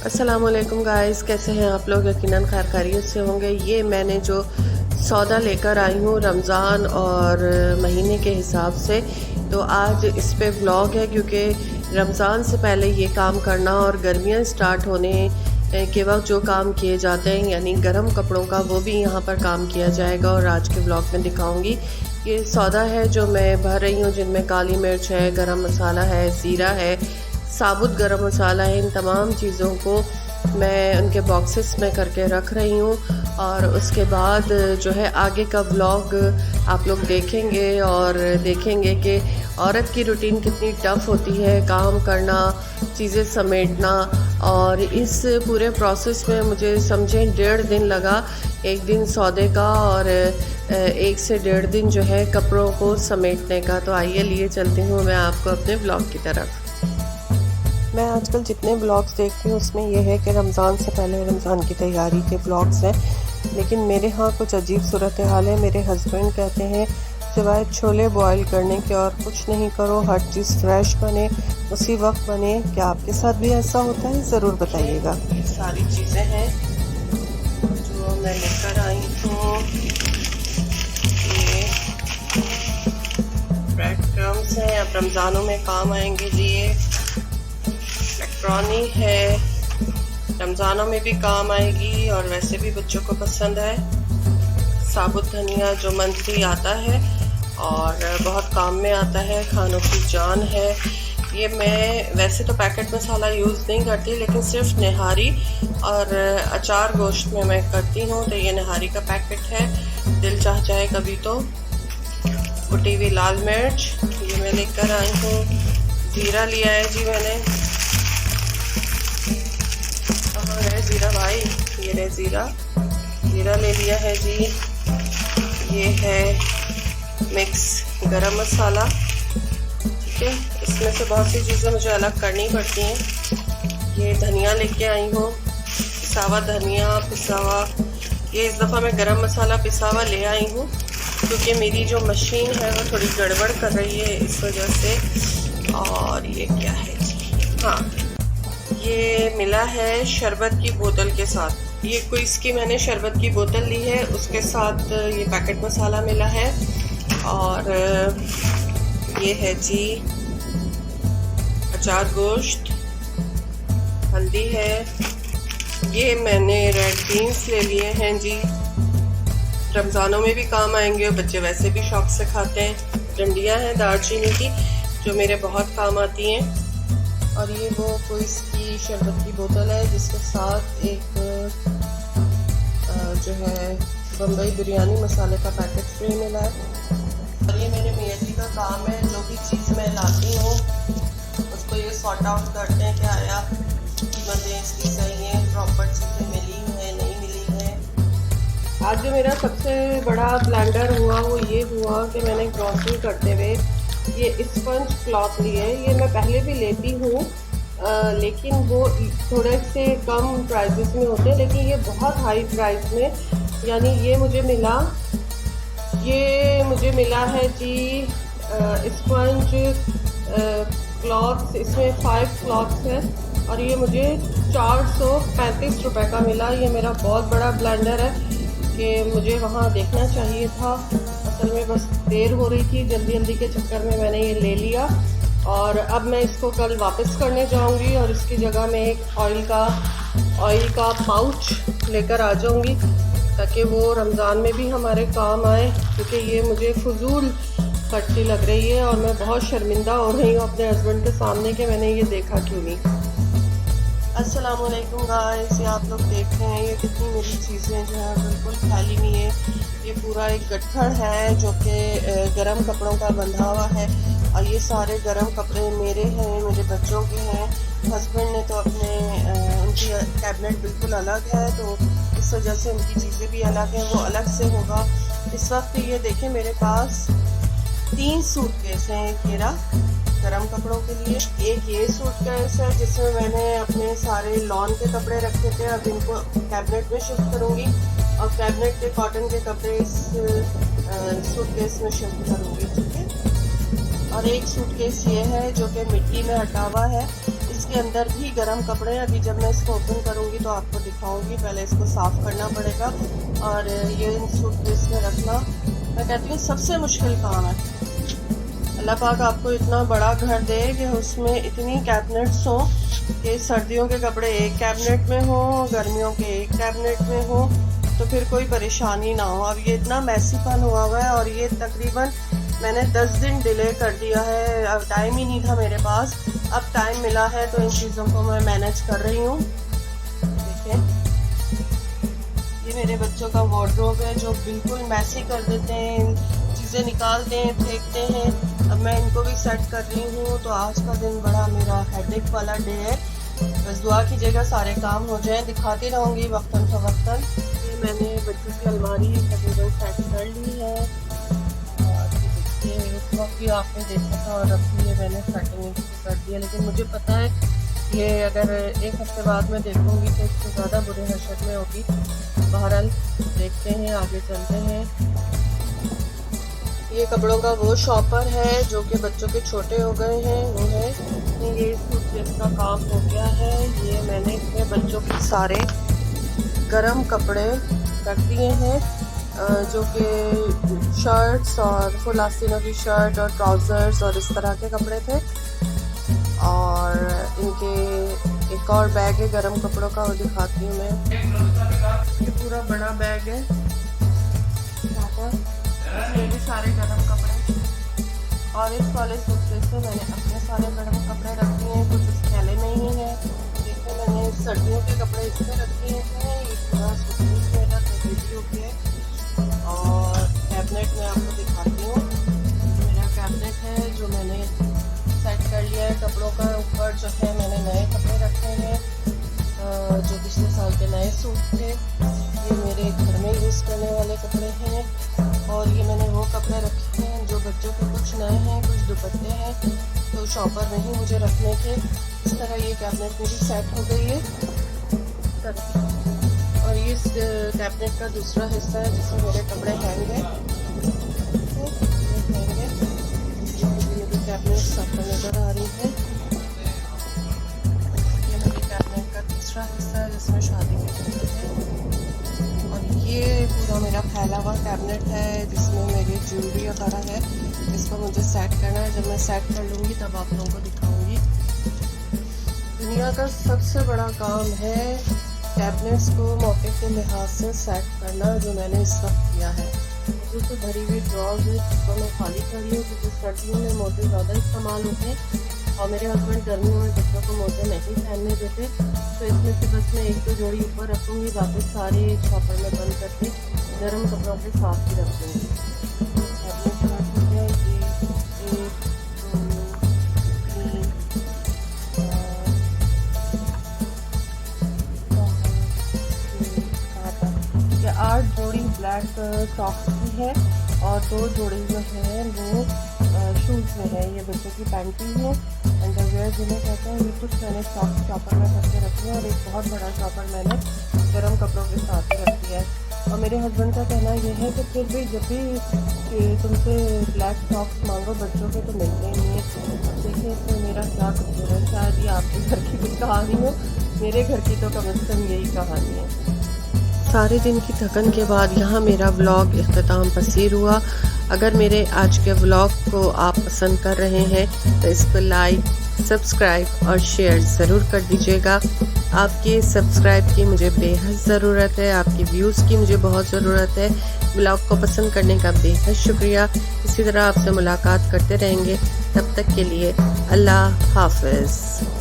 अस्सलामुअलैकुम गाइस, कैसे हैं आप लोग? यकीनन खैर खैरियत से होंगे। ये मैंने जो सौदा लेकर आई हूँ रमज़ान और महीने के हिसाब से, तो आज इस पे व्लॉग है क्योंकि रमज़ान से पहले ये काम करना और गर्मियाँ स्टार्ट होने के वक्त जो काम किए जाते हैं यानी गर्म कपड़ों का, वो भी यहाँ पर काम किया जाएगा और आज के व्लॉग में दिखाऊंगी। ये सौदा है जो मैं भर रही हूँ, जिनमें काली मिर्च है, गरम मसाला है, ज़ीरा है, साबुत गरम मसाला है। इन तमाम चीज़ों को मैं उनके बॉक्सेस में करके रख रही हूँ और उसके बाद जो है आगे का व्लॉग आप लोग देखेंगे और देखेंगे कि औरत की रूटीन कितनी टफ़ होती है, काम करना, चीज़ें समेटना। और इस पूरे प्रोसेस में मुझे समझें 1.5 दिन लगा, एक दिन सौदे का और 1 से 1.5 दिन जो है कपड़ों को समेटने का। तो आइए लिए चलती हूँ मैं आपको अपने ब्लॉग की तरफ। मैं आजकल जितने ब्लॉग्स देखती हूँ उसमें यह है कि रमज़ान से पहले रमज़ान की तैयारी के ब्लॉग्स हैं, लेकिन मेरे यहाँ कुछ अजीब सूरत हाल है। मेरे हस्बैंड कहते हैं सिवाय छोले बॉईल करने के और कुछ नहीं करो, हर चीज़ फ्रेश बने, उसी वक्त बने। क्या आपके साथ भी ऐसा होता है? ज़रूर बताइएगा। ये सारी चीज़ें हैं जो मैं लेकर आई हूँ। ये ब्रेड क्रम्स हैं, अब रमज़ानों में काम आएंगे जी। ये इलेक्ट्रॉनिक है, रमज़ानों में भी काम आएगी और वैसे भी बच्चों को पसंद है। साबुत धनिया जो मंथली आता है और बहुत काम में आता है, खानों की जान है। ये मैं वैसे तो पैकेट मसाला यूज़ नहीं करती, लेकिन सिर्फ निहारी और अचार गोश्त में मैं करती हूँ। तो ये निहारी का पैकेट है, दिल चाह जाए कभी तो। कुटी हुई लाल मिर्च ये मैं लेकर आई हूँ। ज़ीरा लिया है जी मैंने। कहाँ है ज़ीरा भाई? ये रहे ज़ीरा, ज़ीरा ले लिया है जी। ये है मिक्स गरम मसाला, ठीक है। इसमें से बहुत सी चीज़ें मुझे अलग करनी पड़ती हैं। ये धनिया लेके आई हूँ, पिसावा धनिया, पिसावा। ये इस दफ़ा मैं गरम मसाला पिसावा ले आई हूँ क्योंकि मेरी जो मशीन है वो थोड़ी गड़बड़ कर रही है, इस वजह से। और ये क्या है जी? हाँ, ये मिला है शरबत की बोतल के साथ। ये कोई इसकी मैंने शरबत की बोतल ली है, उसके साथ ये पैकेट मसाला मिला है। और ये है जी अचार गोश्त, हल्दी है। ये मैंने रेड बीन्स ले लिए हैं जी, रमज़ानों में भी काम आएंगे और बच्चे वैसे भी शौक से खाते हैं। डंडियाँ हैं दालचीनी की जो मेरे बहुत काम आती हैं। और ये वो कोई इसकी शरबत की बोतल है जिसके साथ एक जो है बम्बई बिरयानी मसाले का पैकेट फ्री मिला है। और ये मेरे मियाँ जी का काम है, जो भी चीज़ मैं लाती हूँ उसको ये सॉर्ट आउट करते हैं कि आया कीमतें इसकी सही हैं, प्रॉपर चीज़ें मिली हैं, नहीं मिली हैं। आज जो मेरा सबसे बड़ा ब्लेंडर हुआ वो ये हुआ कि मैंने ग्रॉसरी करते हुए ये स्पंज क्लॉथ लिए। ये मैं पहले भी लेती हूँ लेकिन वो थोड़े से कम प्राइसेस में होते हैं, लेकिन ये बहुत हाई प्राइस में, यानी ये मुझे मिला है जी स्पंज क्लॉथ्स। इसमें 5 क्लॉथ्स है और ये मुझे 435 रुपये का मिला। ये मेरा बहुत बड़ा ब्लेंडर है कि मुझे वहाँ देखना चाहिए था, असल में बस देर हो रही थी, जल्दी के चक्कर में मैंने ये ले लिया। और अब मैं इसको कल वापस करने जाऊंगी और इसकी जगह में एक ऑयल का पाउच लेकर आ जाऊंगी ताकि वो रमज़ान में भी हमारे काम आए, क्योंकि ये मुझे फजूल खर्ची लग रही है और मैं बहुत शर्मिंदा हो रही हूँ अपने हस्बैंड के सामने कि मैंने ये देखा क्यों नहीं। अस्सलामुअलैकुम गाइस, ये आप लोग देख रहे हैं ये कितनी मेरी चीज़ें जो है बिल्कुल फैली हुई है। ये पूरा एक गट्ठर है जो कि गरम कपड़ों का बंधा हुआ है और ये सारे गरम कपड़े मेरे हैं, मेरे बच्चों के हैं। हस्बैंड ने तो अपने उनकी कैबिनेट बिल्कुल अलग है, तो इस वजह से उनकी चीज़ें भी अलग हैं, वो अलग से होगा। इस वक्त ये देखें मेरे पास 3 सूटकेस हैं। एक मेरा गरम कपड़ों के लिए, एक ये सूटकेस है जिसमें मैंने अपने सारे लॉन के कपड़े रखे थे, अब इनको कैबिनेट में शिफ्ट करूँगी और कैबिनेट के कॉटन के कपड़े इस सूटकेस में शिफ्ट करूँगी, ठीक है। और एक सूटकेस ये है जो कि मिट्टी में हटा हुआ है, इसके अंदर भी गर्म कपड़े हैं। अभी जब मैं इसको ओपन करूँगी तो आपको दिखाऊंगी। पहले इसको साफ़ करना पड़ेगा और ये सूटकेस में रखना मैं कहती हूँ सबसे मुश्किल काम है। अल्लाह पाक आपको इतना बड़ा घर दे कि उसमें इतनी कैबिनेट्स हों कि सर्दियों के कपड़े एक कैबिनेट में हो, गर्मियों के एक कैबिनेट में हो, तो फिर कोई परेशानी ना हो। अब ये इतना मैसीपन हुआ हुआ है और ये तकरीबन मैंने 10 दिन डिले कर दिया है। अब टाइम ही नहीं था मेरे पास, अब टाइम मिला है तो इन चीज़ों को मैं मैनेज कर रही हूँ। देखिए ये मेरे बच्चों का वार्डरोब है जो बिल्कुल मैसी कर देते हैं, चीज़ें निकालते हैं, फेंकते हैं। अब मैं इनको भी सेट कर रही हूँ। तो आज का दिन बड़ा मेरा हेडेक वाला डे है। बस दुआ कीजिएगा सारे काम हो जाएं, दिखाती रहूँगी वक्तन फ़वक्तन। ये मैंने बच्चों की अलमारी तकरीबन सेट कर ली है और ये उस वक्त भी आपने देखा था और अब ये मैंने सेटिंग कर दिया। लेकिन मुझे पता है ये अगर एक हफ्ते बाद मैं देखूँगी तो इससे ज़्यादा बुरे हशर में होगी। बहरहाल देखते हैं, आगे चलते हैं। ये कपड़ों का वो शॉपर है जो कि बच्चों के छोटे हो गए हैं, वो है। ये सूटकेस का काम हो गया है। ये मैंने इसमें बच्चों के सारे गरम कपड़े रख दिए हैं जो कि शर्ट्स और फुल आस्तीनों की शर्ट और ट्राउज़र्स और इस तरह के कपड़े थे। और इनके एक और बैग है गरम कपड़ों का, वो दिखाती हूँ मैं। ये पूरा बड़ा बैग है, इसमें भी सारे गरम कपड़े और इस वाले सूटकेस से मैंने अपने सारे गरम कपड़े रखे हैं, कुछ इस थैले में ही है। देखिए मैंने सर्दियों के कपड़े इसमें रखे हैं। ये पूरा सूटकेस मेरा रेडी हो गया है और कैबिनेट में आपको दिखाती हूँ। मेरा कैबिनेट है जो मैंने सेट कर लिया है कपड़ों का। ऊपर जो है मैंने नए कपड़े रखे हैं जो पिछले साल के नए सूट थे। ये मेरे घर में यूज़ करने वाले कपड़े हैं और ये मैंने वो कपड़े रखे हैं जो बच्चों के कुछ नए हैं, कुछ दुपट्टे हैं, तो शॉपर में ही मुझे रखने के। इस तरह ये कैबिनेट मेरी सेट हो गई है। और ये कैबिनेट का दूसरा हिस्सा है जिसमें मेरे कपड़े हैंग हैं। कैबिनेट सबको नज़र आ रही है। ये मेरे कैबिनेट का तीसरा हिस्सा है जिसमें शादी के कपड़े हैं। और ये पूरा मेरा फैला हुआ कैबिनेट है जिसमें मेरी ज्वेलरी वगैरह है। इसको मुझे सेट करना है। जब मैं सेट कर लूँगी तब आप लोगों को दिखाऊंगी। दुनिया का सबसे बड़ा काम है कैबिनेट्स को मौके के लिहाज से सेट करना, जो मैंने इस वक्त किया है। तो भरी हुई ड्रॉज है जिसको मैं खाली कर रही हूँ क्योंकि सर्दियों में मोटे ज़्यादा इस्तेमाल होते हैं और मेरे हस्बैंड गर्मियों में बच्चों को मोटे नहीं पहनने देते। तो इसमें से बस मैं एक दो जोड़ी ऊपर रखूँगी, बाकी सारे शॉपर में बंद करके गर्म कपड़ों के साथ ही रख दूँगी। ये 8 जोड़ी ब्लैक सॉक्स की है और 2 जोड़ी जो है वो शूज़ में है। ये बच्चों की पैंटी है, अंडरवेयर जिन्हें कहते हैं। ये कुछ मैंने सॉक्स शॉपर में करके रखे हैं और एक बहुत बड़ा शॉपर मैंने गर्म कपड़ों के साथ ही रख दिया है। और मेरे हस्बैंड का कहना यह है कि फिर भी जब भी तुमसे ब्लैक सॉक्स मांगो बच्चों के तो मिलते ही नहीं है। अब देखिए इसमें मेरा क्या कसूर है। शायद ये आपके घर की भी कहानी हो, मेरे घर की तो कम से कम यही कहानी है। सारे दिन की थकन के बाद यहाँ मेरा व्लॉग इख्तिताम पसीर हुआ। अगर मेरे आज के व्लॉग को आप पसंद कर रहे हैं तो इसको लाइक, सब्सक्राइब और शेयर ज़रूर कर दीजिएगा। आपके सब्सक्राइब की मुझे बेहद ज़रूरत है, आपकी व्यूज़ की मुझे बहुत ज़रूरत है। व्लॉग को पसंद करने का बेहद शुक्रिया। इसी तरह आपसे मुलाकात करते रहेंगे। तब तक के लिए अल्लाह हाफ़िज़।